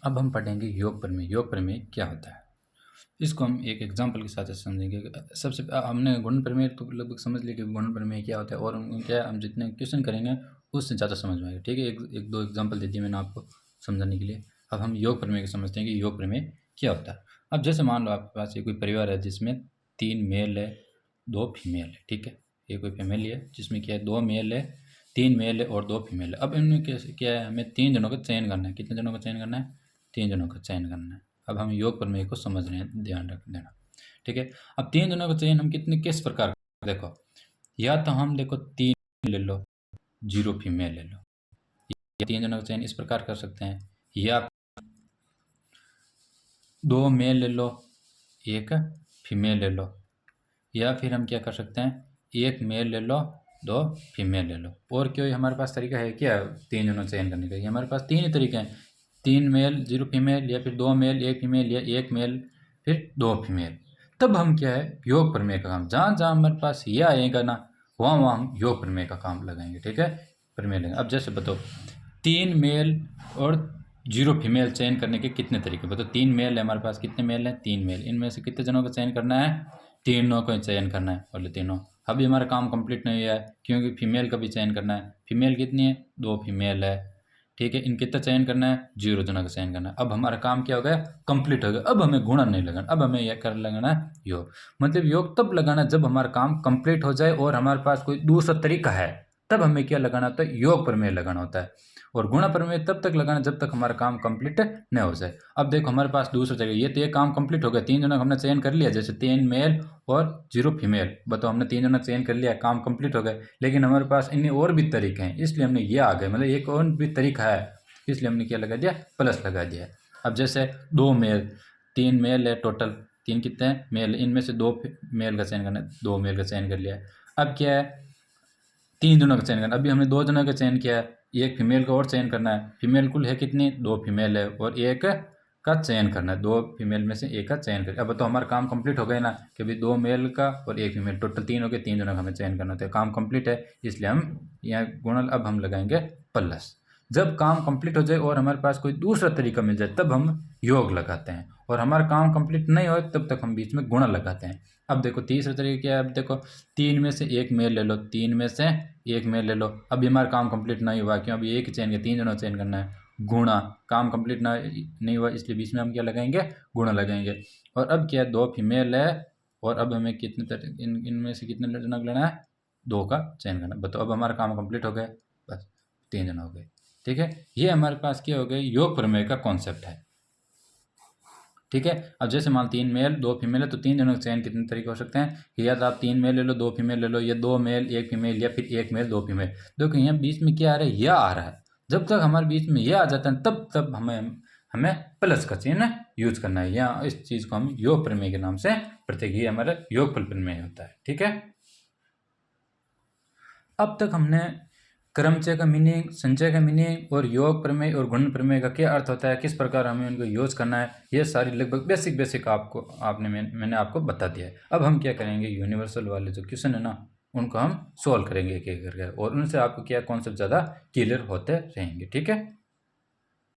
अब हम पढ़ेंगे योग प्रमेय। योग प्रमेय क्या होता है इसको हम एक एग्जांपल के साथ समझेंगे। सबसे हमने गुणन प्रमेय तो लगभग समझ लिया कि गुणन प्रमेय क्या होता है, और क्या हम जितने क्वेश्चन करेंगे उससे ज़्यादा समझ में आएगा। ठीक है, एक दो एग्जांपल दे दिए मैंने आपको समझाने के लिए। अब हम योग प्रमेय को समझते हैं कि योग प्रमेय क्या होता है। अब जैसे मान लो आपके पास ये कोई परिवार है जिसमें 3 मेल है 2 फीमेल है। ठीक है, ये कोई फैमिली है जिसमें क्या है 2 मेल है 3 मेल है और 2 फीमेल है। अब इनमें कैसे क्या है, हमें 3 जनों का चयन करना है। कितने जनों का चयन करना है? 3 जनों का चयन करना है। अब हम योग प्रमेय को समझ रहे हैं, ध्यान रख देना। ठीक है, अब 3 जनों का चयन हम किस प्रकार देखो, या तो हम देखो 3 ले लो 0 फीमेल ले लो, या 3 जनों का चयन इस प्रकार कर सकते हैं, या 2 मेल ले लो 1 फीमेल ले लो, या फिर हम क्या कर सकते हैं 1 मेल ले लो 2 फीमेल ले लो। और कोई हमारे पास तरीका है क्या 3 जनों चयन करने का? ये हमारे पास 3 ही तरीके हैं, 3 मेल 0 फीमेल, या फिर 2 मेल 1 फीमेल, या 1 मेल फिर 2 फीमेल। तब हम क्या है योग प्रमेय का काम, जहाँ जहाँ हमारे पास ये आएगा ना वहाँ वहाँ हम योग प्रमेय का काम लगाएंगे। ठीक है, प्रमेय लेंगे। अब जैसे बताओ 3 मेल और 0 फीमेल चयन करने के कितने तरीके बताओ। 3 मेल है हमारे पास, कितने मेल हैं? 3 मेल। इनमें से कितने जनों का चयन करना है? तीनों का चयन करना है, बोले तीनों। अभी हमारा काम कंप्लीट नहीं हुआ है क्योंकि फीमेल का भी चयन करना है। फीमेल कितनी है? 2 फीमेल है। ठीक है, इन कितना चयन करना है? 0 जनों का चयन करना है। अब हमारा काम क्या हो गया? कंप्लीट हो गया। अब हमें गुणन नहीं लगाना, अब हमें यह कर लगाना है योग। मतलब योग तब लगाना जब हमारा काम कंप्लीट हो जाए और हमारे पास कोई दूसरा तरीका है, तब हमें क्या लगाना होता है? योग प्रमेय लगाना होता है। और गुणा प्रमेय तब तक लगाना जब तक हमारा काम कंप्लीट न हो जाए। अब देखो हमारे पास दूसरा जगह ये तो ये काम कंप्लीट हो गया, 3 जनों का हमने चयन कर लिया, जैसे 3 मेल और 0 फीमेल। बताओ हमने 3 जनों चयन कर लिया, काम कंप्लीट हो गए। लेकिन हमारे पास इनमें और भी तरीके हैं, इसलिए हमने ये आ गए, मतलब एक और भी तरीका है, इसलिए हमने क्या लगा दिया? प्लस लगा दिया। अब जैसे 2 मेल 3 मेल है टोटल, 3 कितने हैं? मेल। इनमें से 2 मेल का चयन करना है, 2 मेल का चयन कर लिया। अब क्या है 3 जनों का चयन करना। अभी हमने 2 जनों का चयन किया है, एक फीमेल का और चयन करना है। फीमेल कुल है कितनी? 2 फीमेल है, और एक का चयन करना है। 2 फीमेल में से एक का चयन करें। अब तो हमारा काम कंप्लीट हो गया ना, कि अभी 2 मेल का और 1 फीमेल, टोटल 3 हो गए। 3 जनों का हमें चयन करना होता है, काम कंप्लीट है, इसलिए हम यहाँ गुणन अब हम लगाएंगे प्लस। जब काम कंप्लीट हो जाए और हमारे पास कोई दूसरा तरीका मिल जाए तब हम योग लगाते हैं, और हमारा काम कंप्लीट नहीं हो तब तक हम बीच में गुणा लगाते हैं। अब देखो तीसरा तरीका क्या है? अब देखो 3 में से 1 मेल ले लो, 3 में से 1 मेल ले लो। अभी हमारा काम कंप्लीट नहीं हुआ, क्यों? अभी एक ही चयन किया, 3 जनों चयन करना है। गुणा, काम कंप्लीट नहीं हुआ, इसलिए बीच में हम क्या लगाएंगे? गुणा लगाएंगे। और अब क्या है 2 फीमेल है, और अब हमें कितने इनमें से कितने जनों को लेना है? 2 का चयन करना। बताओ अब हमारा काम कंप्लीट हो गया, बस 3 जन हो गए। ठीक है, ये हमारे पास क्या हो गया? योग प्रमेय का कॉन्सेप्ट है। ठीक है, अब जैसे मान 3 मेल 2 फीमेल है, तो 3 जनों का चयन कितने तरीके हो सकते हैं? कि या तो आप 3 मेल ले लो 2 फीमेल ले लो, या 2 मेल 1 फीमेल, या फिर 1 मेल 2 फीमेल। देखो यहाँ बीच में क्या आ रहा है? यह आ रहा है। जब तक हमारे बीच में यह आ जाता है तब तब हमें हमें प्लस का चिन्ह यूज करना है। या इस चीज को हम योग प्रमेय के नाम से प्रत्येक, ये हमारा योगफल प्रमेय होता है। ठीक है, अब तक हमने क्रमचय का मीनिंग, संचय का मीनिंग, और योग प्रमेय और गुणन प्रमेय का क्या अर्थ होता है, किस प्रकार हमें उनको यूज करना है, ये सारी लगभग बेसिक मैंने आपको बता दिया है। अब हम क्या करेंगे? यूनिवर्सल वाले जो क्वेश्चन है ना, उनको हम सोल्व करेंगे एक एक करके, और उनसे आपको क्या कॉन्सेप्ट ज़्यादा क्लियर होते रहेंगे। ठीक है।